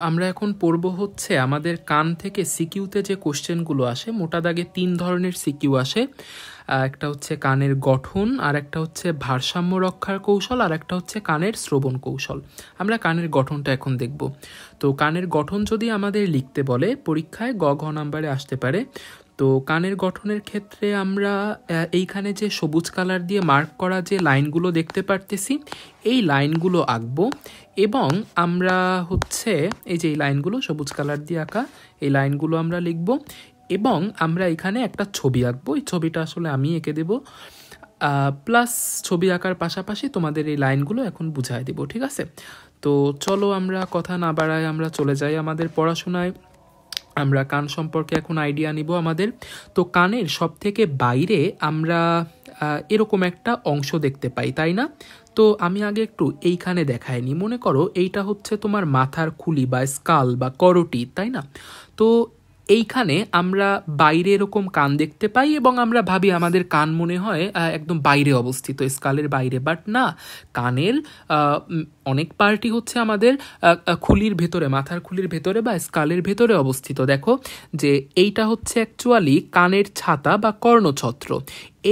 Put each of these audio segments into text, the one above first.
আমরা এখন পড়ব হচ্ছে আমাদের কান থেকে সিকিউতে যে কোশ্চেনগুলো আসে, মোটা দাগে 3 ধরনের সিকিউ আসে। একটা হচ্ছে কানের গঠন, আর একটা হচ্ছে ভারসাম্য রক্ষার কৌশল, আর একটা হচ্ছে কানের শ্রবণ কৌশল। আমরা কানের গঠনটা এখন দেখব। তো কানের গঠন যদি আমাদের লিখতে বলে পরীক্ষায় গ নাম্বারে আসতে পারে। তো কানের গঠনের ক্ষেত্রে আমরা এইখানে যে সবুজ কালার দিয়ে মার্ক করা যে লাইনগুলো দেখতে পারতেছি, এই লাইনগুলো আঁকবো এবং আমরা হচ্ছে এই যে এই লাইনগুলো সবুজ কালার দিয়ে আঁকা, এই লাইনগুলো আমরা লিখব এবং আমরা এখানে একটা ছবি আঁকবো। এই ছবিটা আসলে আমি এঁকে দেব, প্লাস ছবি আঁকার পাশাপাশি তোমাদের এই লাইনগুলো এখন বুঝাই দেব, ঠিক আছে? তো চলো আমরা কথা না বাড়ায় আমরা চলে যাই আমাদের পড়াশোনায়। আমরা কান সম্পর্কে এখন আইডিয়া নিব আমাদের। তো কানের সব থেকে বাইরে আমরা এরকম একটা অংশ দেখতে পাই, তাই না? তো আমি আগে একটু এইখানে দেখাইনি। মনে করো এইটা হচ্ছে তোমার মাথার খুলি বা স্কাল বা করটি, তাই না? তো এইখানে আমরা বাইরে এরকম কান দেখতে পাই এবং আমরা ভাবি আমাদের কান মনে হয় একদম বাইরে অবস্থিত, স্কালের বাইরে। বাট না, কানের অনেক পার্টি হচ্ছে আমাদের খুলির ভেতরে, মাথার খুলির ভেতরে বা স্কালের ভেতরে অবস্থিত। দেখো যে এইটা হচ্ছে অ্যাকচুয়ালি কানের ছাতা বা কর্ণছত্র।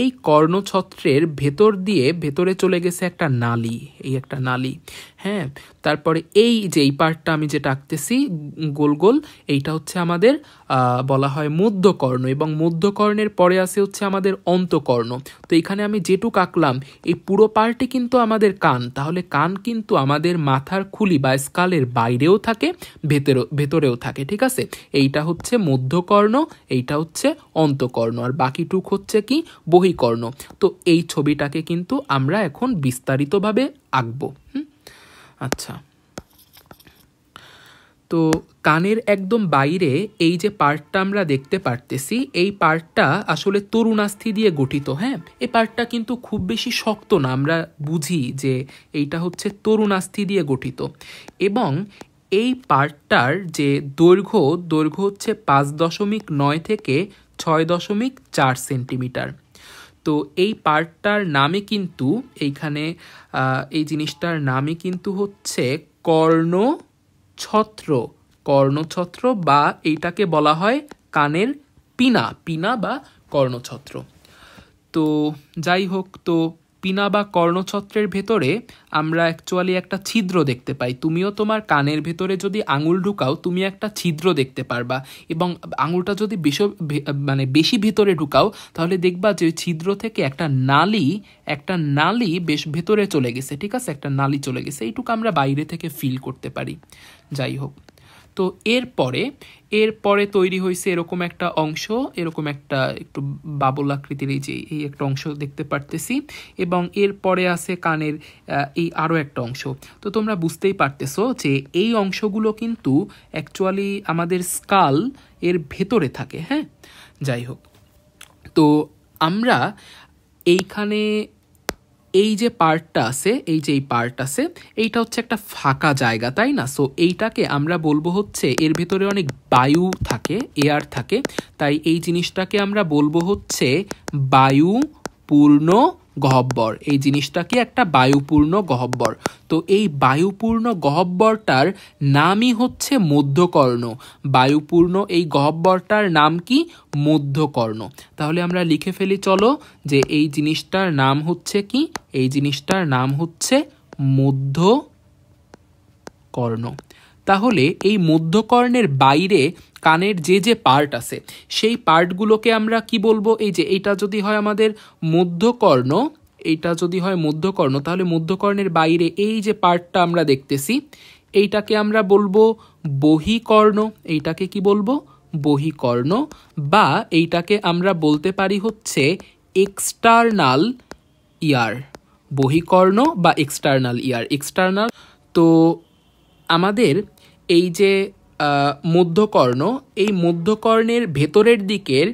এই কর্ণছত্রের ভেতর দিয়ে ভেতরে চলে গেছে একটা নালী, এই একটা নালী। হ্যাঁ, তারপরে এই যে এই পার্টটা আমি যেটা আঁকতেছি গোল গোল, এইটা হচ্ছে আমাদের বলা হয় মধ্যকর্ণ, এবং মধ্যকর্ণের পরে আছে হচ্ছে আমাদের অন্তকর্ণ। তো এখানে আমি যেটুক আঁকলাম এই পুরো পার্টই কিন্তু আমাদের কান। তাহলে কান কিন্তু আমাদের মাথার খুলি বা স্কালের বাইরেও থাকে, ভেতরেও থাকে, ঠিক আছে? এইটা হচ্ছে মধ্যকর্ণ, এইটা হচ্ছে অন্তকর্ণ, আর বাকিটুক হচ্ছে কি বহিকর্ণ। তো এই ছবিটাকে কিন্তু আমরা এখন বিস্তারিতভাবে আঁকবো। আচ্ছা, তো কানের একদম বাইরে এই যে পার্টটা আমরা দেখতে পারতেছি, এই পার্টটা আসলে তরুণাস্থি দিয়ে গঠিত। হ্যাঁ, এই পার্টটা কিন্তু খুব বেশি শক্ত না, আমরা বুঝি যে এইটা হচ্ছে তরুণাস্থি দিয়ে গঠিত। এবং এই পার্টটার যে দৈর্ঘ্য হচ্ছে 5.9 থেকে 6.4 সেন্টিমিটার। তো এই পার্টটার নামে কিন্তু এইখানে এই জিনিসটার নামে কিন্তু হচ্ছে কর্ণছত্র বা এইটাকে বলা হয় কানের পিনা বা কর্ণছত্র। তো যাই হোক, তো পিনা বা কর্ণছত্রের ভেতরে আমরা অ্যাকচুয়ালি একটা ছিদ্র দেখতে পাই। তুমিও তোমার কানের ভেতরে যদি আঙুল ঢুকাও তুমি একটা ছিদ্র দেখতে পারবা, এবং আঙুলটা যদি বেশি ভেতরে ঢুকাও তাহলে দেখবা যে ছিদ্র থেকে একটা নালী বেশ ভেতরে চলে গেছে, ঠিক আছে? একটা নালী চলে গেছে, এইটুকু আমরা বাইরে থেকে ফিল করতে পারি। যাই হোক, তো এরপরে তৈরি হয়েছে এরকম একটা অংশ, এরকম একটা একটু বাবল আকৃতির এই একটা অংশ দেখতে পারতেছি, এবং এরপরে আছে কানের এই আরও একটা অংশ। তো তোমরা বুঝতেই পারতেছো যে এই অংশগুলো কিন্তু অ্যাকচুয়ালি আমাদের স্কাল এর ভেতরে থাকে। হ্যাঁ, যাই হোক, তো আমরা এইখানে এই যে পার্টটা আছে, এই পার্ট আছে, এইটা হচ্ছে একটা ফাঁকা জায়গা, তাই না? সো এইটাকে আমরা বলবো হচ্ছে এর ভেতরে অনেক বায়ু থাকে, এয়ার থাকে, তাই এই জিনিসটাকে আমরা বলবো হচ্ছে বায়ুপূর্ণ গহ্বর। এই জিনিসটাকে একটা বায়ুপূর্ণ গহ্বর। তো এই বায়ুপূর্ণ গহ্বরটার নামই হচ্ছে মধ্যকর্ণ। বায়ুপূর্ণ এই গহ্বরটার নাম কি? মধ্যকর্ণ। তাহলে আমরা লিখে ফেলি, চলো, যে এই জিনিসটার নাম হচ্ছে কি? এই জিনিসটার নাম হচ্ছে মধ্যকর্ণ। তাহলে এই মধ্যকর্ণের বাইরে কানের যে পার্ট আছে সেই পার্টগুলোকে আমরা কি বলবো? এই যে এইটা যদি হয় আমাদের মধ্যকর্ণ, তাহলে মধ্যকর্ণের বাইরে এই যে পার্টটা আমরা দেখতেছি এইটাকে আমরা বলবো বহিকর্ণ। এইটাকে কি বলবো? বহিকর্ণ, বা এইটাকে আমরা বলতে পারি হচ্ছে এক্সটার্নাল ইয়ার। বহিকর্ণ বা এক্সটার্নাল ইয়ার। তো আমাদের এই যে মধ্যকর্ণ, এই মধ্যকর্ণের ভেতরের দিকের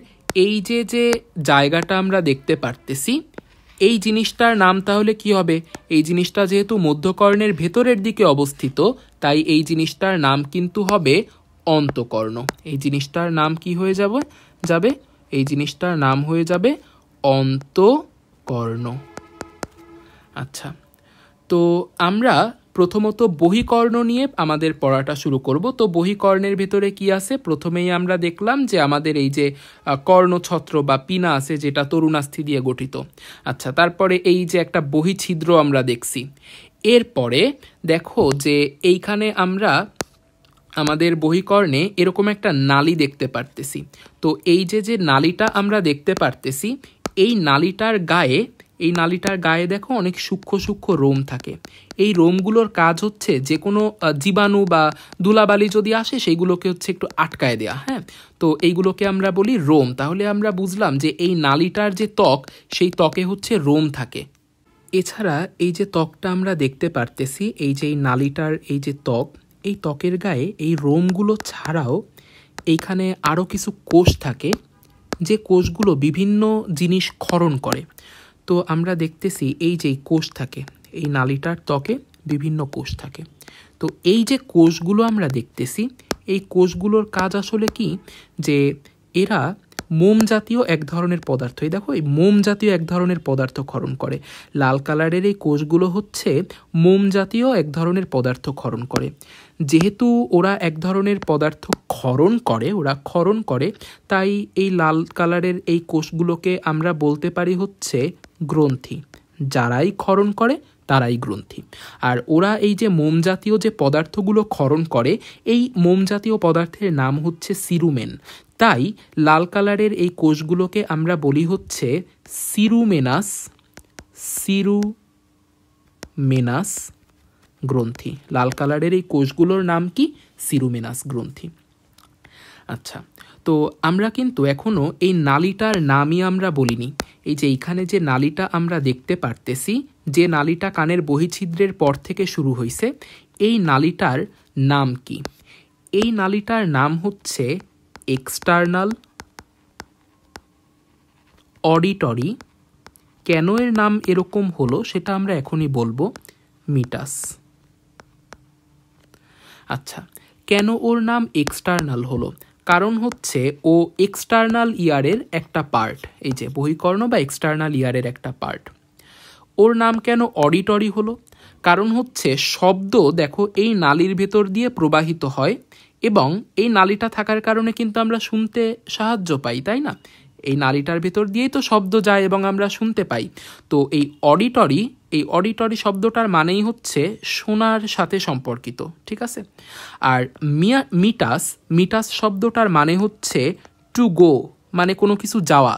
এই যে জায়গাটা আমরা দেখতে পারতেছি, এই জিনিসটার নাম তাহলে কি হবে? এই জিনিসটা যেহেতু মধ্যকর্ণের ভেতরের দিকে অবস্থিত, তাই এই জিনিসটার নাম কিন্তু হবে অন্তকর্ণ। এই জিনিসটার নাম কি হয়ে যাবে? এই জিনিসটার নাম হয়ে যাবে অন্তকর্ণ। আচ্ছা, তো আমরা প্রথমত বহিকর্ণ নিয়ে আমাদের পড়াটা শুরু করব। তো বহিকর্ণের ভেতরে কি আছে, প্রথমেই আমরা দেখলাম যে আমাদের এই যে কর্ণছত্র বা পিনা আছে যেটা তরুণাস্থি দিয়ে গঠিত। আচ্ছা, তারপরে এই যে একটা বহিছিদ্র আমরা দেখছি। এরপরে দেখো যে এইখানে আমরা আমাদের বহিকর্ণে এরকম একটা নালী দেখতে পারতেছি। তো এই যে নালীটা আমরা দেখতে পারতেছি, এই নালীটার গায়ে দেখো অনেক সূক্ষ্ম সূক্ষ্ম রোম থাকে। এই রোমগুলোর কাজ হচ্ছে যে কোনো জীবাণু বা ধুলাবালি যদি আসে সেইগুলোকে হচ্ছে একটু আটকায় দেয়া। হ্যাঁ, তো এইগুলোকে আমরা বলি রোম। তাহলে আমরা বুঝলাম যে এই নালীটার যে ত্বক, সেই ত্বকে হচ্ছে রোম থাকে। এছাড়া এই যে ত্বকটা আমরা দেখতে পারতেছি, এই যে এই নালীটার এই যে ত্বক, এই ত্বকের গায়ে এই রোমগুলো ছাড়াও এইখানে আরও কিছু কোষ থাকে, যে কোষগুলো বিভিন্ন জিনিস ক্ষরণ করে। তো আমরা দেখতেছি এই যে কোষ থাকে, এই নালীটার ত্বকে বিভিন্ন কোষ থাকে। তো এই যে কোষগুলো আমরা দেখতেছি, এই কোষগুলোর কাজ আসলে কি, যে এরা মোম জাতীয় এক ধরনের পদার্থ, এই দেখো এই মোম জাতীয় এক ধরনের পদার্থ ক্ষরণ করে। লাল কালারের এই কোষগুলো হচ্ছে মোম জাতীয় এক ধরনের পদার্থ ক্ষরণ করে। যেহেতু ওরা এক ধরনের পদার্থ ক্ষরণ করে, তাই এই লাল কালারের এই কোষগুলোকে আমরা বলতে পারি হচ্ছে গ্রন্থি। যারাই ক্ষরণ করে তারাই গ্রন্থি। আর ওরা এই যে মোম জাতীয় যে পদার্থগুলো ক্ষরণ করে, এই মোম জাতীয় পদার্থের নাম হচ্ছে সিরুমেন। তাই লাল কালারের এই কোষগুলোকে আমরা বলি হচ্ছে সিরুমেনাস গ্রন্থি। লাল কালারের এই কোষগুলোর নাম কি? সিরুমেনাস গ্রন্থি। আচ্ছা, তো আমরা কিন্তু এখনও এই নালীটার নামই আমরা বলিনি। এই যে এইখানে যে নালীটা আমরা দেখতে পারতেছি, যে নালীটা কানের বহিছিদ্রের পর থেকে শুরু হয়েছে, এই নালীটার নাম কি? এই নালীটার নাম হচ্ছে এক্সটার্নাল অডিটরি। কেন এর নাম এরকম হলো সেটা আমরা এখনই বলবো, মিটাস। আচ্ছা, কেন ওর নাম এক্সটার্নাল হলো? কারণ হচ্ছে ও এক্সটার্নাল ইয়ারের একটা পার্ট, এই যে বহিকর্ণ বা এক্সটার্নাল ইয়ারের একটা পার্ট। ওর নাম কেন অডিটরি হলো? কারণ হচ্ছে শব্দ দেখো এই নালীর ভেতর দিয়ে প্রবাহিত হয়, এবং এই নালীটা থাকার কারণে কিন্তু আমরা শুনতে সাহায্য পাই, তাই না? এই নালীটার ভেতর দিয়েই তো শব্দ যায় এবং আমরা শুনতে পাই। তো এই অডিটরি শব্দটার মানেই হচ্ছে শোনার সাথে সম্পর্কিত, ঠিক আছে? আর মিটাস শব্দটার মানে হচ্ছে টু গো, মানে কোনো কিছু যাওয়া।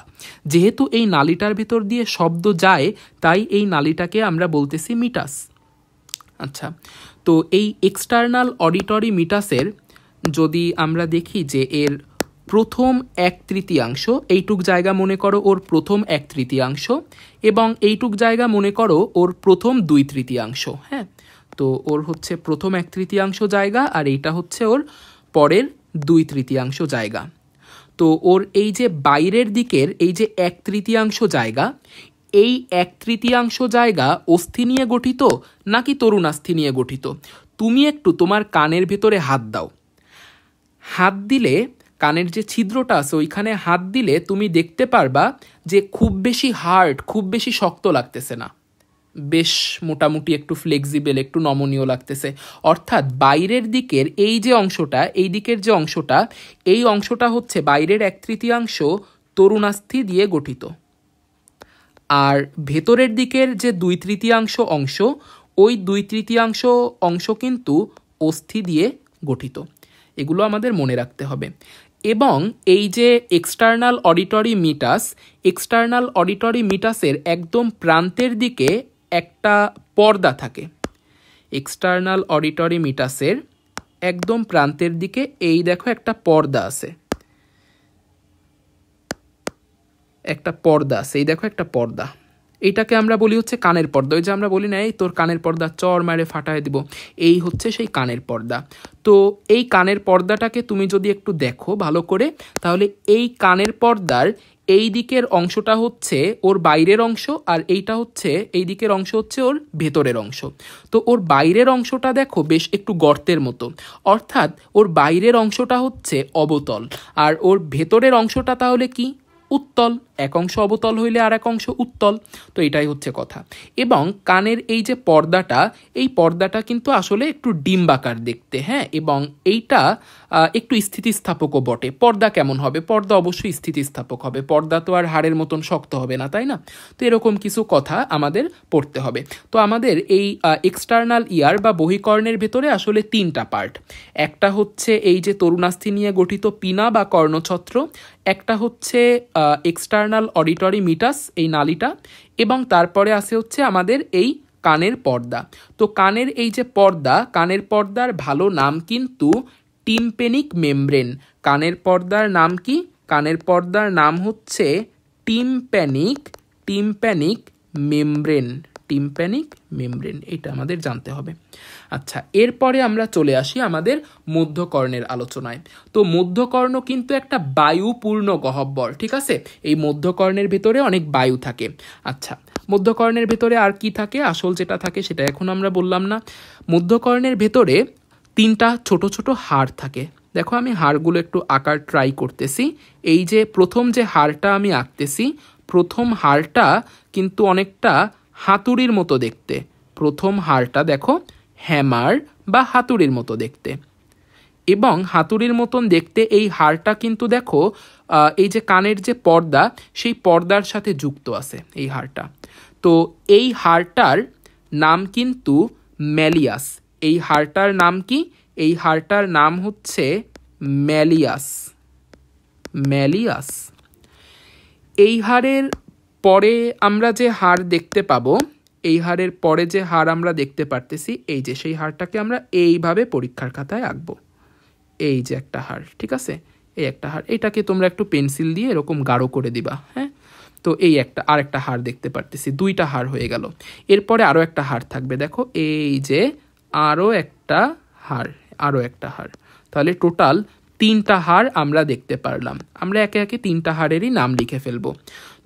যেহেতু এই নালীটার ভেতর দিয়ে শব্দ যায়, তাই এই নালীটাকে আমরা বলতেছি মিটাস। আচ্ছা, তো এই এক্সটার্নাল অডিটরি মিটাসের যদি আমরা দেখি যে এর প্রথম 1/3, এইটুক জায়গা মনে করো ওর প্রথম 1/3, এবং এইটুক জায়গা মনে করো ওর প্রথম 2/3। হ্যাঁ, তো ওর হচ্ছে প্রথম 1/3 জায়গা, আর এইটা হচ্ছে ওর পরের 2/3 জায়গা। তো ওর এই যে বাইরের দিকের এই যে 1/3 জায়গা, এই 1/3 জায়গা অস্থি নিয়ে গঠিত নাকি তরুণাস্থি নিয়ে গঠিত? তুমি একটু তোমার কানের ভেতরে হাত দাও। হাত দিলে কানের যে ছিদ্রটা আছে ওইখানে হাত দিলে তুমি দেখতে পারবা যে খুব বেশি হার্ড, খুব বেশি শক্ত লাগতেছে না, বেশ মোটামুটি একটু ফ্লেক্সিবল, একটু নমনীয় লাগতেছে। অর্থাৎ বাইরের দিকের এই যে অংশটা, এই দিকের যে অংশটা, এই অংশটা হচ্ছে বাইরের 1/3 তরুণাস্থি দিয়ে গঠিত, আর ভেতরের দিকের যে 2/3 অংশ, ওই 2/3 অংশ কিন্তু অস্থি দিয়ে গঠিত। এগুলো আমাদের মনে রাখতে হবে। এবং এই যে এক্সটার্নাল অডিটরি মিটাসের একদম প্রান্তের দিকে একটা পর্দা থাকে। এক্সটার্নাল অডিটরি মিটাসের একদম প্রান্তের দিকে এই দেখো একটা পর্দা আছে, এই দেখো একটা পর্দা। এইটাকে আমরা বলি হচ্ছে কানের পর্দা। ওই যে আমরা বলি না, এই তোর কানের পর্দা চর মারে ফাটায় দিব, এই হচ্ছে সেই কানের পর্দা। তো এই কানের পর্দাটাকে তুমি যদি একটু দেখো ভালো করে, তাহলে এই কানের পর্দার এই দিকের অংশটা হচ্ছে ওর বাইরের অংশ, আর এইটা হচ্ছে এই দিকের অংশ হচ্ছে ওর ভেতরের অংশ। তো ওর বাইরের অংশটা দেখো বেশ একটু গর্তের মতো, অর্থাৎ ওর বাইরের অংশটা হচ্ছে অবতল, আর ওর ভেতরের অংশটা তাহলে কি? উত্তল, এক অংশ অবতল হইলে আর এক অংশ উত্তল। তো এটাই হচ্ছে কথা। এবং কানের এই যে পর্দাটা, এই পর্দাটা কিন্তু আসলে একটু ডিম্বাকার দেখতে, হ্যাঁ, এবং এইটা একটু স্থিতিস্থাপকও বটে। পর্দা কেমন হবে? পর্দা অবশ্যই স্থিতিস্থাপক হবে, পর্দা তো আর হাড়ের মতন শক্ত হবে না, তাই না? তো এরকম কিছু কথা আমাদের পড়তে হবে। তো আমাদের এই এক্সটার্নাল ইয়ার বা বহিকর্ণের ভেতরে আসলে তিনটা পার্ট। একটা হচ্ছে এই যে তরুণাস্থি নিয়ে গঠিত পিনা বা কর্ণছত্র, একটা হচ্ছে এক্সটার্নাল অডিটরি মিটাস, এই নালীটা, এবং তারপরে আছে হচ্ছে আমাদের এই কানের পর্দা। তো কানের এই যে পর্দা, কানের পর্দার ভালো নাম কিন্তু টিম্পেনিক মেমব্রেন। কানের পর্দার নাম কি? কানের পর্দার নাম হচ্ছে টিম্প্যানিক মেমব্রেন। টিম্প্যানিক মেমব্রেন, এটা আমাদের জানতে হবে। আচ্ছা, এরপরে আমরা চলে আসি আমাদের মধ্যকর্ণের আলোচনায়। তো মধ্যকর্ণ কিন্তু একটা বায়ুপূর্ণ গহ্বর, ঠিক আছে? এই মধ্যকর্ণের ভেতরে অনেক বায়ু থাকে। আচ্ছা, মধ্যকর্ণের ভেতরে আর কি থাকে? আসল যেটা থাকে সেটা এখন আমরা বললাম না। মধ্যকর্ণের ভেতরে তিনটা ছোট ছোট হাড় থাকে। দেখো, আমি হাড়গুলো একটু আঁকার ট্রাই করতেছি। এই যে প্রথম যে হাড়টা আমি আঁকতেছি, প্রথম হাড়টা কিন্তু অনেকটা হাতুড়ির মতো দেখতে। প্রথম হাড়টা দেখো হ্যামার বা হাতুড়ির মতো দেখতে, এবং হাতুড়ির মতন দেখতে এই হাড়টা কিন্তু দেখো এই যে কানের যে পর্দা, সেই পর্দার সাথে যুক্ত আছে এই হাড়টা। তো এই হাড়টার নাম কিন্তু ম্যালিয়াস। এই হাড়টার নাম কি? এই হাড়টার নাম হচ্ছে ম্যালিয়াস। ম্যালিয়াস। এই হাড়ের পরে আমরা যে হাড় দেখতে পাবো, এই হাড়ের পরে যে হাড় আমরা দেখতে পারতেছি, এই যে সেই হাড়টাকে আমরা এইভাবে পরীক্ষার খাতায় আঁকবো। এই যে একটা হাড়, ঠিক আছে? এই একটা হাড়, এটাকে তোমরা একটু পেন্সিল দিয়ে এরকম গাঢ় করে দিবা, হ্যাঁ? তো এই একটা আরেকটা হাড় দেখতে পারতেছি, দুইটা হাড় হয়ে গেল। এরপরে আরও একটা হাড় থাকবে, দেখো এই যে আরও একটা হাড়, আরও একটা হাড়। তাহলে টোটাল তিনটা হাড় আমরা দেখতে পারলাম। আমরা একে একে তিনটা হাড়েরই নাম লিখে ফেলবো।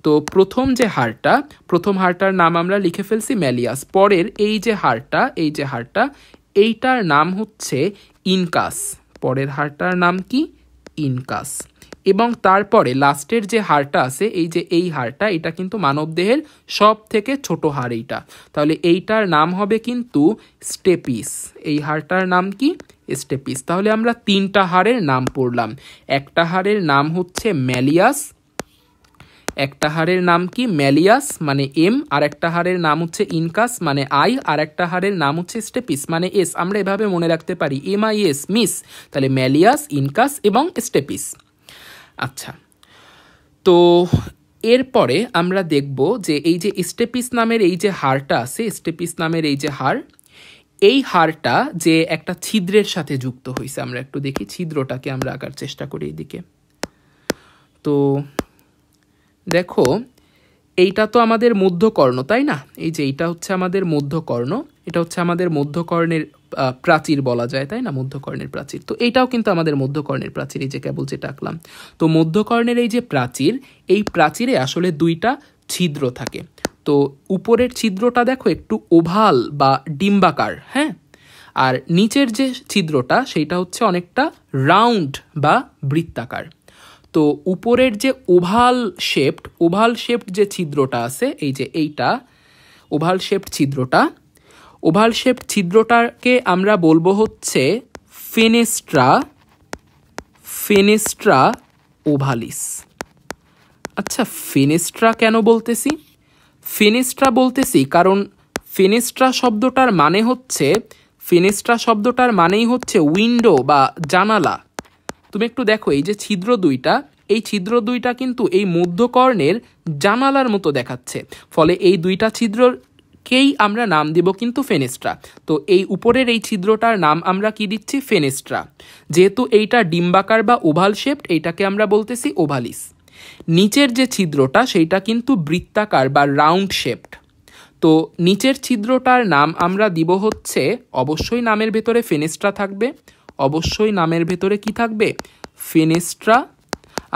তো প্রথম যে হাড়টা, প্রথম হাড়টার নাম আমরা লিখে ফেলছি ম্যালিয়াস। পরের এই যে হাড়টা, এই যে হাড়টা, এইটার নাম হচ্ছে ইনকাস। পরের হাড়টার নাম কি? ইনকাস। এবং তারপরে লাস্টের যে হাড়টা আছে, এই যে এই হাড়টা, এটা কিন্তু মানবদেহের সব থেকে ছোট হাড় এইটা। তাহলে এইটার নাম হবে কিন্তু স্টেপিস। এই হাড়টার নাম কি? স্টেপিস। তাহলে আমরা তিনটা হাড়ের নাম পড়লাম। একটা হাড়ের নাম হচ্ছে ম্যালিয়াস, একটা হাড়ের নাম কি? ম্যালিয়াস মানে এম, আর একটা হাড়ের নাম হচ্ছে ইনকাস মানে আই, আর একটা হাড়ের নাম হচ্ছে স্টেপিস মানে এস। আমরা এভাবে মনে রাখতে পারি, MIS, মিস। তাহলে ম্যালিয়াস, ইনকাস এবং স্টেপিস। আচ্ছা, তো এরপরে আমরা দেখব যে এই যে স্টেপিস নামের এই যে হাড়টা আছে, স্টেপিস নামের এই যে হাড়, এই হাড়টা যে একটা ছিদ্রের সাথে যুক্ত হয়েছে। আমরা একটু দেখি ছিদ্রটাকে, আমরা আঁকার চেষ্টা করি এইদিকে। তো দেখো, এইটা তো আমাদের মধ্যকর্ণ, তাই না? এই যে এইটা হচ্ছে আমাদের মধ্যকর্ণ, এটা হচ্ছে আমাদের মধ্যকর্ণের প্রাচীর বলা যায়, তাই না? মধ্যকর্ণের প্রাচীর। তো এইটাও কিন্তু আমাদের মধ্যকর্ণের প্রাচীর, এই যে কেবল যেটা আঁকলাম। তো মধ্যকর্ণের এই যে প্রাচীর, এই প্রাচীরে আসলে দুইটা ছিদ্র থাকে। তো উপরের ছিদ্রটা দেখো একটু ওভাল বা ডিম্বাকার, হ্যাঁ, আর নিচের যে ছিদ্রটা সেইটা হচ্ছে অনেকটা রাউন্ড বা বৃত্তাকার। তো উপরের যে ওভাল শেপড যে ছিদ্রটা আছে, এই যে এইটা ওভাল শেপড ছিদ্রটাকে আমরা বলবো হচ্ছে ফেনেস্ট্রা ওভালিস। আচ্ছা, ফেনেস্ট্রা কেন বলতেছি? ফেনেস্ট্রা বলতেছি কারণ ফেনেস্ট্রা শব্দটার মানেই হচ্ছে উইন্ডো বা জানালা। তুমি একটু দেখো, এই যে ছিদ্র দুইটা কিন্তু এই মধ্যকর্ণের জানালার মতো দেখাচ্ছে। ফলে এই দুইটা ছিদ্রকেই আমরা নাম দিব কিন্তু ফেনেস্ট্রা। তো এই উপরের এই ছিদ্রটার নাম আমরা কি দিচ্ছি? ফেনেস্ট্রা। যেহেতু এইটা ডিম্বাকার বা ওভাল শেপড, এইটাকে আমরা বলতেছি ওভালিস। নিচের যে ছিদ্রটা সেইটা কিন্তু বৃত্তাকার বা রাউন্ড শেপড। তো নিচের ছিদ্রটার নাম আমরা দিব হচ্ছে, অবশ্যই নামের ভেতরে ফেনেস্ট্রা থাকবে, অবশ্যই নামের ভেতরে কি থাকবে? ফেনেস্ট্রা।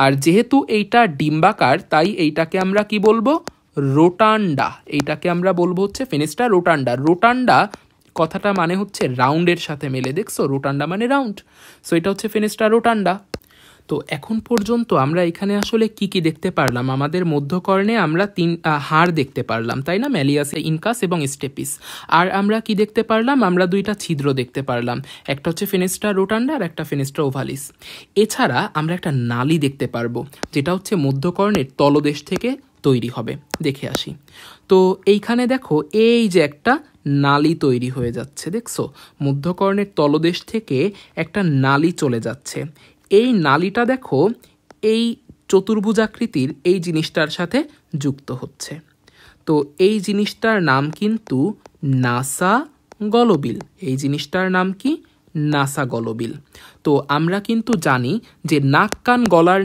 আর যেহেতু এইটা ডিম্বাকার, তাই এইটাকে আমরা কি বলবো? রোটান্ডা। এইটাকে আমরা বলবো হচ্ছে ফেনেস্ট্রা রোটান্ডা। রোটান্ডা কথাটা মানে হচ্ছে রাউন্ডের সাথে মেলে, দেখছো? রোটান্ডা মানে রাউন্ড। সো এটা হচ্ছে ফেনেস্ট্রা রোটান্ডা। তো এখন পর্যন্ত আমরা এখানে আসলে কি কি দেখতে পারলাম? আমাদের মধ্যকর্ণে আমরা তিন হাড় দেখতে পারলাম, তাই না? ম্যালিয়াস, ইনকাস এবং স্টেপিস। আর আমরা কি দেখতে পারলাম? আমরা দুইটা ছিদ্র দেখতে পারলাম, একটা হচ্ছে ফেনেস্ট্রা রোটান্ডা আর একটা ফেনেস্ট্রা ওভালিস। এছাড়া আমরা একটা নালী দেখতে পারবো, যেটা হচ্ছে মধ্যকর্ণের তলদেশ থেকে তৈরি হবে। দেখে আসি। তো এইখানে দেখো, এই যে একটা নালী তৈরি হয়ে যাচ্ছে, দেখছো? মধ্যকর্ণের তলদেশ থেকে একটা নালী চলে যাচ্ছে। এই নালীটা দেখো এই চতুর্ভুজাকৃতির এই জিনিসটার সাথে যুক্ত হচ্ছে। তো এই জিনিসটার নাম কিন্তু নাসা গলবিল। এই জিনিসটার নাম কি? নাসা গলবিল। তো আমরা কিন্তু জানি যে নাক কান গলার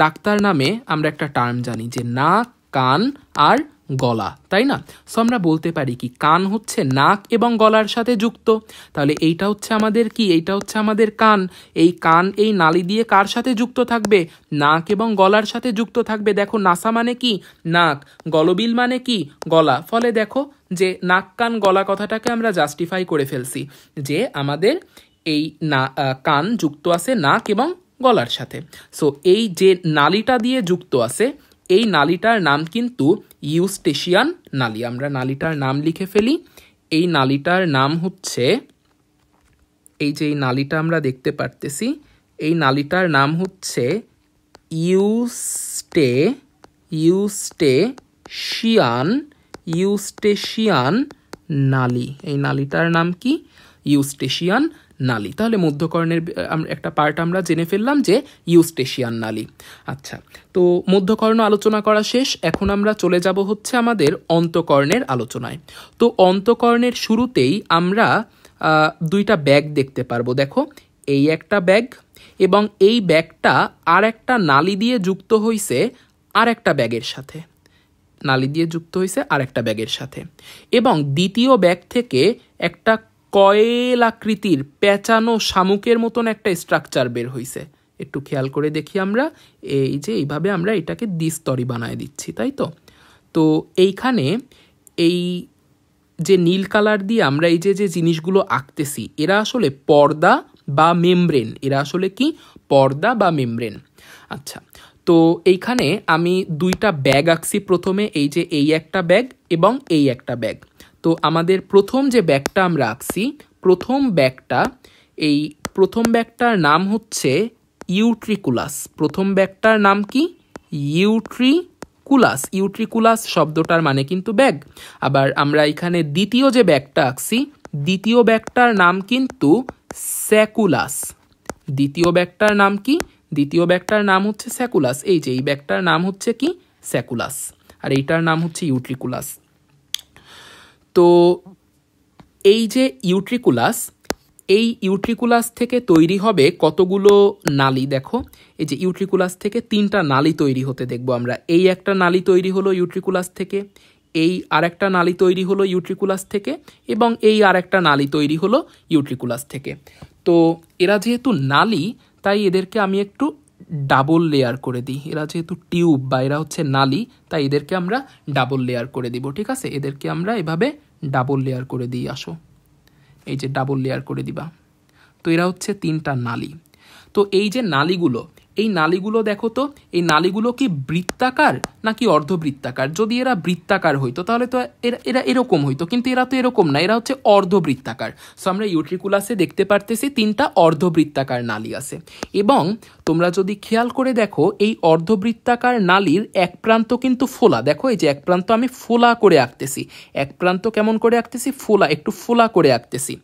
ডাক্তার নামে আমরা একটা টার্ম জানি, যে নাক, কান আর গলা, তাই না? সো আমরা বলতে পারি কি, কান হচ্ছে নাক এবং গলার সাথে যুক্ত। তাহলে এইটা হচ্ছে আমাদের কি? এইটা হচ্ছে আমাদের কান। এই কান এই নালী দিয়ে কার সাথে যুক্ত থাকবে? নাক এবং গলার সাথে যুক্ত থাকবে। দেখো, নাসা মানে কি? নাক, গলবিল মানে কি? গলা। ফলে দেখো যে নাক কান গলা কথাটাকে আমরা জাস্টিফাই করে ফেলছি, যে আমাদের এই কান যুক্ত আছে নাক এবং গলার সাথে। সো এই যে নালীটা দিয়ে যুক্ত আছে, এই নালীটার নাম কিন্তু ইউস্টেশিয়ান নালী। আমরা নালীটার নাম লিখে ফেলি। এই নালীটার নাম হচ্ছে, এই যে এই নালীটা আমরা দেখতে পারতেছি, এই নালীটার নাম হচ্ছে ইউস্টেশিয়ান নালী। এই নালীটার নাম কি? ইউস্টেশিয়ান নালী। তাহলে মধ্যকর্ণের একটা পার্ট আমরা জেনে ফেললাম, যে ইউস্টেশিয়ান নালী। আচ্ছা, তো মধ্যকর্ণ আলোচনা করা শেষ। এখন আমরা চলে যাব হচ্ছে আমাদের অন্তকর্ণের আলোচনায়। তো অন্তকর্ণের শুরুতেই আমরা দুইটা ব্যাগ দেখতে পারবো। দেখো, এই একটা ব্যাগ, এবং এই ব্যাগটা আর একটা নালী দিয়ে যুক্ত হইছে আর একটা ব্যাগের সাথে। নালী দিয়ে যুক্ত হয়েছে আর একটা ব্যাগের সাথে। এবং দ্বিতীয় ব্যাগ থেকে একটা কয়েলাকৃতির পেঁচানো শামুকের মতন একটা স্ট্রাকচার বের হয়েছে। একটু খেয়াল করে দেখি আমরা, এই যে এইভাবে আমরা এটাকে দ্বিস্তরী বানায় দিচ্ছি, তাই তো? তো এইখানে এই যে নীল কালার দিয়ে আমরা এই যে জিনিসগুলো আঁকতেছি, এরা আসলে পর্দা বা মেমব্রেন। এরা আসলে কি? পর্দা বা মেমব্রেন। আচ্ছা, তো এইখানে আমি দুইটা ব্যাগ আঁকছি প্রথমে, এই যে এই একটা ব্যাগ এবং এই একটা ব্যাগ। তো আমাদের প্রথম যে ব্যাগটা আমরা আঁকছি, প্রথম ব্যাগটার নাম হচ্ছে ইউট্রিকুলাস। প্রথম ব্যাগটার নাম কি? ইউট্রিকুলাস শব্দটার মানে কিন্তু ব্যাগ। আবার আমরা এখানে দ্বিতীয় যে ব্যাগটা আঁকছি, দ্বিতীয় ব্যাগটার নাম কিন্তু স্যাকুলাস। দ্বিতীয় ব্যাগটার নাম কি? দ্বিতীয় ব্যাগটার নাম হচ্ছে স্যাকুলাস। এই যে এই ব্যাগটার নাম হচ্ছে কি? স্যাকুলাস। আর এইটার নাম হচ্ছে ইউট্রিকুলাস। তো এই যে ইউট্রিকুলাস, এই ইউট্রিকুলাস থেকে তৈরি হবে কতগুলো নালী। দেখো, এই যে ইউট্রিকুলাস থেকে তিনটা নালী তৈরি হতে দেখবো আমরা। এই একটা নালী তৈরি হলো ইউট্রিকুলাস থেকে, এই আরেকটা নালী তৈরি হলো ইউট্রিকুলাস থেকে, এবং এই আরেকটা নালী তৈরি হলো ইউট্রিকুলাস থেকে। তো এরা যেহেতু নালী, তাই এদেরকে আমি একটু ডাবল লেয়ার করে দিই। এরা যেহেতু টিউব বা এরা হচ্ছে নালী, তাই এদেরকে আমরা ডাবল লেয়ার করে দিব। ঠিক আছে, এদেরকে আমরা এভাবে ডাবল লেয়ার করে দিই। আসো, এই যে ডাবল লেয়ার করে দিবা। তো এরা হচ্ছে তিনটা নালী। তো এই যে নালীগুলো, এই নালীগুলো দেখো তো, এই নালীগুলো কি বৃত্তাকার নাকি অর্ধবৃত্তাকার? যদি এরা বৃত্তাকার হইতো তাহলে তো এরা এরকম হইতো, কিন্তু এরা তো এরকম না, এরা হচ্ছে অর্ধবৃত্তাকার। সো আমরা ইউট্রিকুলাসে দেখতে পারতেছি তিনটা অর্ধবৃত্তাকার নালী আছে। এবং তোমরা যদি খেয়াল করে দেখো, এই অর্ধবৃত্তাকার নালীর এক প্রান্ত কিন্তু ফোলা। দেখো, এই যে এক প্রান্ত আমি ফোলা করে আঁকতেছি। এক প্রান্ত কেমন করে আঁকতেছি? ফোলা, একটু ফোলা করে আঁকতেছি।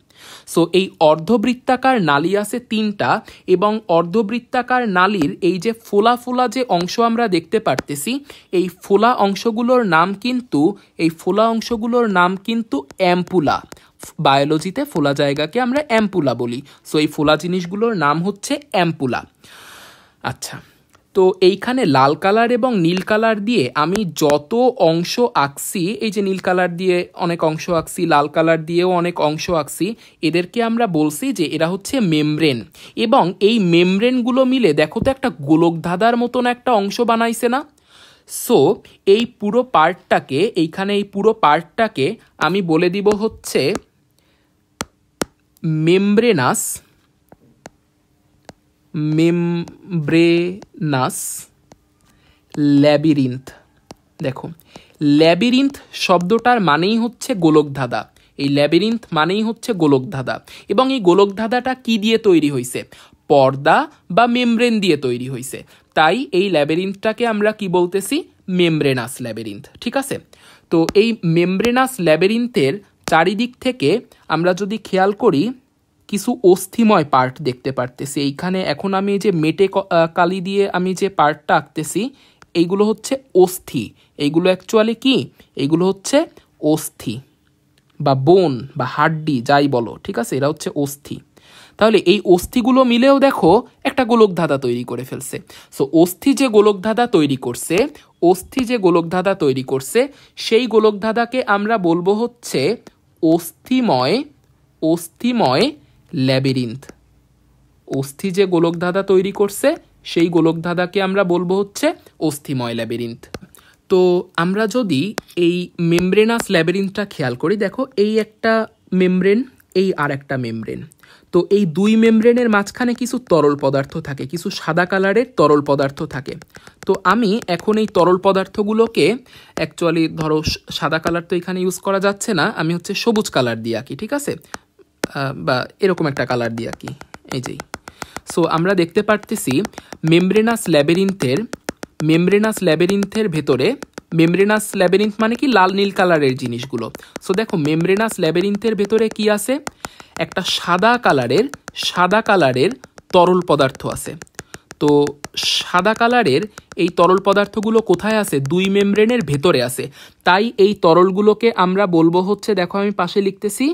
সো এই অর্ধবৃত্তাকার নালী আছে তিনটা, এবং অর্ধবৃত্তাকার নালীর এই যে ফোলা ফোলা যে অংশ আমরা দেখতে পারতেছি, এই ফোলা অংশগুলোর নাম কিন্তু অ্যাম্পুলা। বায়োলজিতে ফোলা জায়গাকে আমরা অ্যাম্পুলা বলি। সো এই ফোলা জিনিসগুলোর নাম হচ্ছে অ্যাম্পুলা। আচ্ছা, তো এইখানে লাল কালার এবং নীল কালার দিয়ে আমি যত অংশ আঁকছি, এই যে নীল কালার দিয়ে অনেক অংশ আঁকছি, লাল কালার দিয়েও অনেক অংশ আঁকছি, এদেরকে আমরা বলছি যে এরা হচ্ছে মেমব্রেন। এবং এই মেমব্রেনগুলো মিলে দেখো তো একটা গোলক ধাঁধার মতন একটা অংশ বানাইছে না? সো এই পুরো পার্টটাকে আমি বলে দিব হচ্ছে মেমব্রেনাস মেমব্রেনাস ল্যাবিরিন্থ। দেখো, ল্যাবিরিন্থ শব্দটার মানেই হচ্ছে গোলকধাঁধা। এই ল্যাবিরিন্থ মানেই হচ্ছে গোলকধাঁধা, এবং এই গোলকধাঁধাটা কি দিয়ে তৈরি হয়েছে? পর্দা বা মেমব্রেন দিয়ে তৈরি হয়েছে। তাই এই ল্যাবিরিন্থটাকে আমরা কি বলতেছি? Membranous labyrinth. ঠিক আছে, তো এই মেমব্রেনাস ল্যাবিরিন্থের চারিদিক থেকে আমরা যদি খেয়াল করি, কিছু অস্থিময় পার্ট দেখতে পারতেছি এইখানে। এখন আমি এই যে মেটে কালি দিয়ে আমি যে পার্টটা আঁকতেছি, এইগুলো হচ্ছে অস্থি। এইগুলো অ্যাকচুয়ালি কি? এইগুলো হচ্ছে অস্থি বা বোন বা হাড্ডি, যাই বলো। ঠিক আছে, এরা হচ্ছে অস্থি। তাহলে এই অস্থিগুলো মিলেও দেখো একটা গোলকধাঁধা তৈরি করে ফেলছে। সো অস্থি যে গোলকধাঁধা তৈরি করছে, সেই গোলকধাঁধাকে আমরা বলবো হচ্ছে অস্থিময় ল্যাবিরিন্থ। অস্থি যে গোলকধাঁধা তৈরি করছে, সেই গোলকধাঁধাকে আমরা বলবো হচ্ছে অস্থিময় ল্যাবিরিন্থ। তো আমরা যদি এই মেমব্রেনাস ল্যাবিরিন্থটা খেয়াল করি, দেখো এই একটা মেমব্রেন, এই আর একটা মেমব্রেন। তো এই দুই মেমব্রেনের মাঝখানে কিছু তরল পদার্থ থাকে, কিছু সাদা কালারের তরল পদার্থ থাকে। তো আমি এখন এই তরল পদার্থগুলোকে অ্যাকচুয়ালি, ধরো সাদা কালার তো এখানে ইউজ করা যাচ্ছে না, আমি হচ্ছে সবুজ কালার দিয়ে আঁকি। ঠিক আছে, বা এরকম একটা কালার দিয়ে আঁকি, এই যেই। সো আমরা দেখতে পারতেছি মেমব্রেনাস ল্যাবিরিন্থের ভেতরে, মেমব্রেনাস ল্যাবিরিন্থ মানে কি? লাল নীল কালারের জিনিসগুলো। সো দেখো, মেমব্রেনাস ল্যাবিরিন্থের ভেতরে কি আছে? একটা সাদা কালারের তরল পদার্থ আছে। তো সাদা কালারের এই তরল পদার্থগুলো কোথায় আছে? দুই মেমব্রেনের ভেতরে আছে। তাই এই তরলগুলোকে আমরা বলবো হচ্ছে, দেখো আমি পাশে লিখতেছি,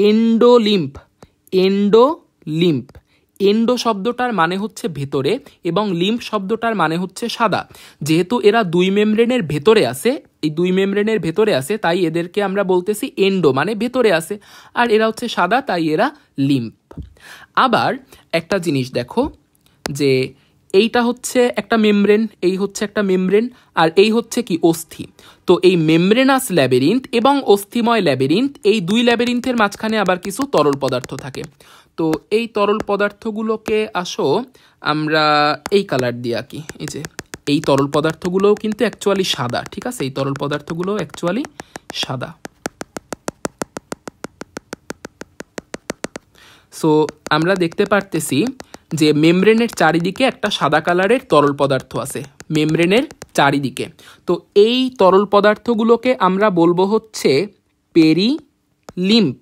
এন্ডোলিম্ফ। এন্ডো শব্দটার মানে হচ্ছে ভেতরে, এবং লিম্ফ শব্দটার মানে হচ্ছে সাদা। যেহেতু এরা দুই মেমব্রেনের ভেতরে আছে, তাই এদেরকে আমরা বলতেছি এন্ডো, মানে ভেতরে আছে। আর এরা হচ্ছে সাদা, তাই এরা লিম্ফ। আবার একটা জিনিস দেখো, যে এইটা হচ্ছে একটা মেমব্রেন, এই হচ্ছে একটা মেমব্রেন, আর এই হচ্ছে কি? অস্থি। তো এই মেমব্রেনাস ল্যাবিরিন্থ এবং অস্থিময় ল্যাবিরিন্থ, এই দুই ল্যাবিরিন্থের মাঝখানে আবার কিছু তরল পদার্থ থাকে। তো এই তরল পদার্থগুলোকে আসো আমরা এই কালার দিয়ে আঁকি। এই যে এই তরল পদার্থগুলোও কিন্তু অ্যাকচুয়ালি সাদা। ঠিক আছে, এই তরল পদার্থগুলো অ্যাকচুয়ালি সাদা। সো আমরা দেখতে পারতেছি যে মেমব্রেনের চারিদিকে একটা সাদা কালারের তরল পদার্থ আছে, মেমব্রেনের চারিদিকে। তো এই তরল পদার্থগুলোকে আমরা বলবো হচ্ছে পেরিলিম্ফ।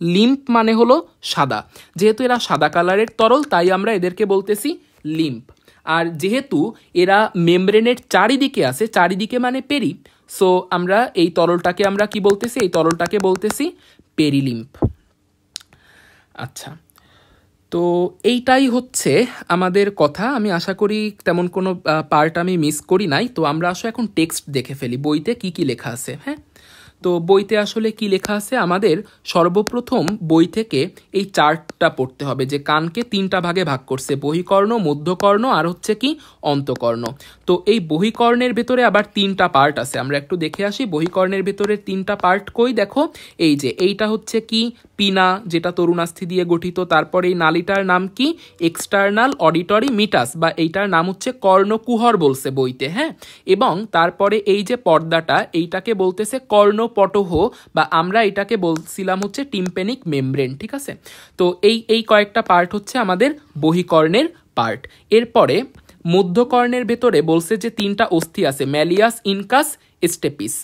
লিম্ফ মানে হলো সাদা। যেহেতু এরা সাদা কালারের তরল, তাই আমরা এদেরকে বলতেছি লিম্ফ। আর যেহেতু এরা মেমব্রেনের চারিদিকে আছে, চারিদিকে মানে পেরি, সো আমরা এই তরলটাকে আমরা কি বলতেছি? এই তরলটাকে বলতেছি পেরিলিম্ফ। আচ্ছা, তো এইটাই হচ্ছে আমাদের কথা। আমি আশা করি তেমন কোনো পার্ট আমি মিস করি নাই। তো আমরা আসলে এখন টেক্সট দেখে ফেলি, বইতে কি কি লেখা আছে। হ্যাঁ, তো বইতে আসলে কি লেখা আছে? আমাদের সর্বপ্রথম বই থেকে এই চার্টটা পড়তে হবে, যে কানকে তিনটা ভাগে ভাগ করছে, বহিকর্ণ, মধ্যকর্ণ আর হচ্ছে কি? অন্তকর্ণ। তো এই বহিকর্ণের ভেতরে আবার তিনটা পার্ট আছে, আমরা একটু দেখে আসি। বহিকর্ণের ভেতরে তিনটা পার্ট কই? দেখো, এই যে এইটা হচ্ছে কি? পিনা, যেটা তরুণাস্থি দিয়ে গঠিত। তারপরে এই নালীটার নাম কি? এক্সটার্নাল অডিটরি মিটাস, বা এইটার নাম হচ্ছে কর্ণকুহর বলছে বইতে। হ্যাঁ, এবং তারপরে এই যে পর্দাটা, এইটাকে বলতেছে কর্ণপটহ, বা আমরা এটাকে বলছিলাম হচ্ছে টিম্প্যানিক মেমব্রেন। ঠিক আছে, তো এই কয়েকটা পার্ট হচ্ছে আমাদের বহিকর্ণের পার্ট। এরপরে মধ্যকর্ণের ভেতরে বলছে যে তিনটা অস্থি আছে, ম্যালিয়াস, ইনকাস, স্টেপিস,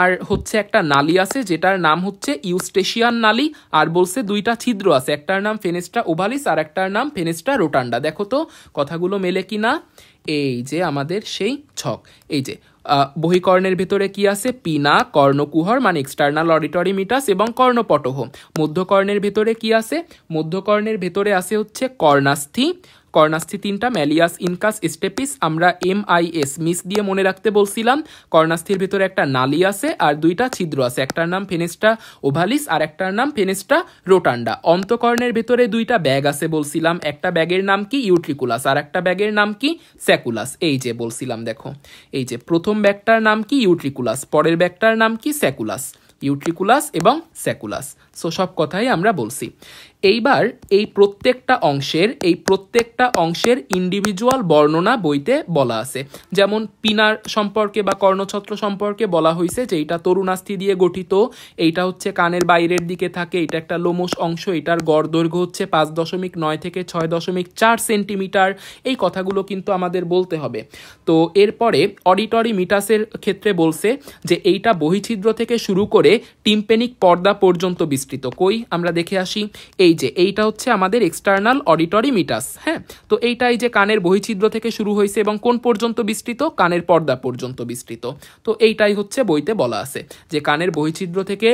আর হচ্ছে একটা নালী আছে যেটার নাম হচ্ছে ইউস্টেশিয়ান নালী, আর বলছে দুইটা ছিদ্র আছে, একটার নাম ফেনেস্ট্রা ওভালিস আর একটার নাম ফেনেস্ট্রা রোটান্ডা। দেখো তো কথাগুলো মেলে কি না? এই যে আমাদের সেই ছক, এই যে বহিকর্ণের ভেতরে কি আছে? পিনা, কর্ণকুহর মানে এক্সটার্নাল অডিটরি মিটাস এবং কর্ণপটহ। মধ্যকর্ণের ভেতরে কি আছে? মধ্যকর্ণের ভেতরে আছে হচ্ছে কর্ণাস্থি। কর্ণাস্থি তিনটা, ম্যালিয়াস, ইনকাস, স্টেপিস। আমরা MIS মিস দিয়ে মনে রাখতে বলছিলাম। কর্ণাস্থির ভেতরে একটা নালী আছে আর দুইটা ছিদ্র আছে, একটার নাম ফেনেস্ট্রা ওভালিস আর একটার নাম ফেনেস্ট্রা রোটান্ডা। অন্তকর্ণের ভেতরে দুইটা ব্যাগ আছে বলছিলাম, একটা ব্যাগের নাম কি? ইউট্রিকুলাস, আর একটা ব্যাগের নাম কি? স্যাকুলাস। এই যে বলছিলাম, দেখো এই যে প্রথম ব্যাগটার নাম কি? ইউট্রিকুলাস, পরের ব্যাগটার নাম কি? স্যাকুলাস। ইউট্রিকুলাস এবং স্যাকুলাস। সো সব কথাই আমরা বলছি। এইবার এই প্রত্যেকটা অংশের ইন্ডিভিজুয়াল বর্ণনা বইতে বলা আছে। যেমন পিনার সম্পর্কে বা কর্ণছত্র সম্পর্কে বলা হয়েছে যে এইটা তরুণাস্থি দিয়ে গঠিত, এইটা হচ্ছে কানের বাইরের দিকে থাকে, এটা একটা লোমশ অংশ, এটার গড় দৈর্ঘ্য হচ্ছে 5.9 থেকে 6.4 সেন্টিমিটার। এই কথাগুলো কিন্তু আমাদের বলতে হবে। তো এরপরে অডিটরি মিটাসের ক্ষেত্রে বলছে যে এইটা বহিঃছিদ্র থেকে শুরু করে টিম্পেনিক পর্দা পর্যন্ত বিস্তৃত। কই আমরা দেখে আসি, এই যে এইটা হচ্ছে আমাদের এক্সটার্নাল অডিটরি মিটাস। হ্যাঁ, তো এইটাই যে কানের বহিঃছিদ্র থেকে শুরু হয়েছে এবং কোন পর্যন্ত বিস্তৃত, কানের পর্দা পর্যন্ত বিস্তৃত। তো এইটাই হচ্ছে বইতে বলা আছে যে কানের বহিঃছিদ্র থেকে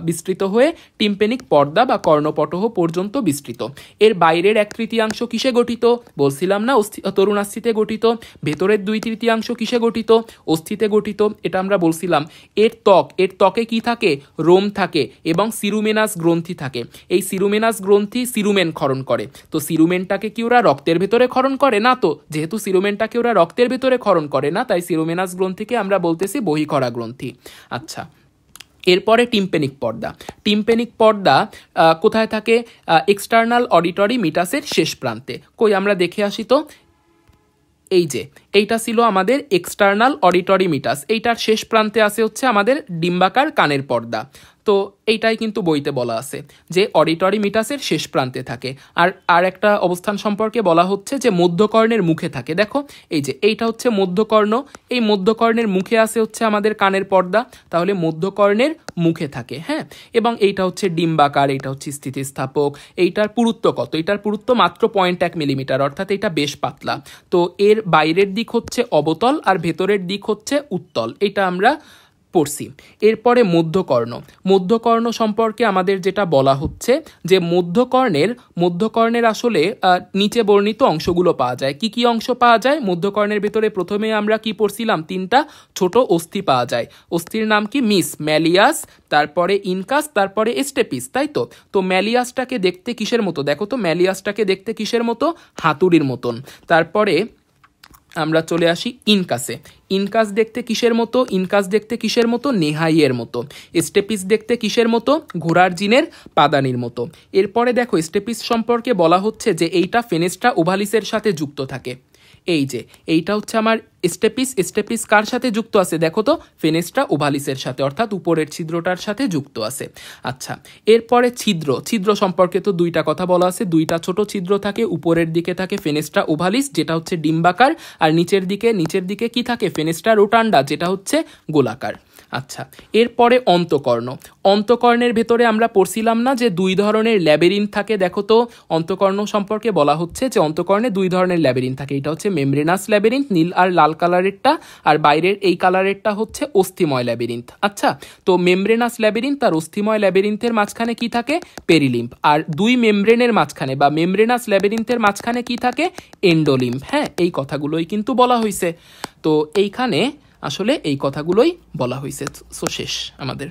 বিস্তৃত হয়ে টিম্পেনিক পর্দা বা কর্ণপটহ পর্যন্ত বিস্তৃত। এর বাইরের 1/3 কিসে গঠিত, বলছিলাম না তরুণাস্থিতে গঠিত। ভেতরের 2/3 কিসে গঠিত, অস্থিতে গঠিত। এটা আমরা বলছিলাম। এর ত্বকে কি থাকে, রোম থাকে এবং সিরুমেনাস গ্রন্থি থাকে। এই সিরুমেনাস গ্রন্থি সিরুমেন ক্ষরণ করে। তো সিরুমেনটাকে কি ওরা রক্তের ভেতরে ক্ষরণ করে না? তো যেহেতু সিরুমেনটাকে ওরা রক্তের ভেতরে ক্ষরণ করে না, তাই সিরুমেনাস গ্রন্থিকে আমরা বলতেছি বহিঃক্ষরা গ্রন্থি। আচ্ছা, এরপরে টিম্পেনিক পর্দা কোথায় থাকে, এক্সটার্নাল অডিটরি মিটাসের শেষ প্রান্তে। কই আমরা দেখে আসি তো, এই যে এইটা ছিল আমাদের এক্সটার্নাল অডিটরি মিটাস, এইটার শেষ প্রান্তে আছে হচ্ছে আমাদের ডিম্বাকার কানের পর্দা। তো এইটাই কিন্তু বইতে বলা আছে যে অডিটরি মিটাসের শেষ প্রান্তে থাকে। আর একটা অবস্থান সম্পর্কে বলা হচ্ছে যে মধ্যকর্ণের মুখে থাকে। দেখো এই যে এইটা হচ্ছে মধ্যকর্ণ, এই মধ্যকর্ণের মুখে আছে হচ্ছে আমাদের কানের পর্দা, তাহলে মধ্যকর্ণের মুখে থাকে। হ্যাঁ, এবং এইটা হচ্ছে ডিম্বাকার, এইটা হচ্ছে স্থিতিস্থাপক। এইটার পুরুত্ব কত, এটার পুরুত্ব মাত্র 0.1 মিলিমিটার, অর্থাৎ এটা বেশ পাতলা। তো এর বাইরের দিক হচ্ছে অবতল আর ভেতরের দিক হচ্ছে উত্তল, এটা আমরা পড়ছি। এরপরে মধ্যকর্ণ সম্পর্কে আমাদের যেটা বলা হচ্ছে যে মধ্যকর্ণের আসলে নিচে বর্ণিত অংশগুলো পাওয়া যায়। কি কি অংশ পাওয়া যায় মধ্যকর্ণের ভেতরে? প্রথমে আমরা কি পড়ছিলাম, 3টা ছোট অস্থি পাওয়া যায়। অস্থির নাম কি, ম্যালিয়াস, তারপরে ইনকাস, তারপরে স্টেপিস, তাই তো? তো ম্যালিয়াসটাকে দেখতে কিসের মতো, দেখো তো ম্যালিয়াসটাকে দেখতে কিসের মতো, হাতুড়ির মতন। তারপরে আমরা চলে আসি ইনকাসে। ইনকাস দেখতে কিসের মতো, নেহাইয়ের মতো। স্টেপিস দেখতে কিসের মতো, ঘোড়ার জিনের পাদানির মতো। এরপরে দেখো স্টেপিস সম্পর্কে বলা হচ্ছে যে এইটা ফেনেস্ট্রা ওভালিসের সাথে যুক্ত থাকে। এই যে এইটা হচ্ছে আমার স্টেপিস কার সাথে যুক্ত আছে, দেখো তো ফেনেস্ট্রা ওভালিসের সাথে, অর্থাৎ উপরের ছিদ্রটার সাথে যুক্ত আছে। আচ্ছা, এরপরে ছিদ্র সম্পর্কে তো 2টা কথা বলা আছে। 2টা ছোট ছিদ্র থাকে, উপরের দিকে থাকে ফেনেস্ট্রা ওভালিস যেটা হচ্ছে ডিম্বাকার, আর নিচের দিকে কি থাকে, ফেনেস্ট্রা রোটান্ডা যেটা হচ্ছে গোলাকার। আচ্ছা, এরপরে অন্তকর্ণের ভেতরে আমরা পড়ছিলাম না যে 2 ধরনের ল্যাবিরিন্থ থাকে। দেখো তো অন্তকর্ণ সম্পর্কে বলা হচ্ছে যে অন্তকর্ণে 2 ধরনের ল্যাবিরিন্থ থাকে। এটা হচ্ছে মেমব্রেনাস ল্যাবিরিন্থ, নীল আর লাল কালারেরটা, আর বাইরের এই কালারেরটা হচ্ছে অস্থিময় ল্যাবিরিন্থ। আচ্ছা, তো মেমব্রেনাস ল্যাবিরিন্থ আর অস্থিময় ল্যাবিরিন্থের মাঝখানে কি থাকে, পেরিলিম্ফ। আর 2 মেমব্রেনের মাঝখানে বা মেমব্রেনাস ল্যাবিরিন্থের মাঝখানে কি থাকে, এন্ডোলিম্ফ। হ্যাঁ, এই কথাগুলোই কিন্তু বলা হয়েছে। তো এইখানে আসলে এই কথাগুলোই বলা হয়েছে। সো শেষ আমাদের।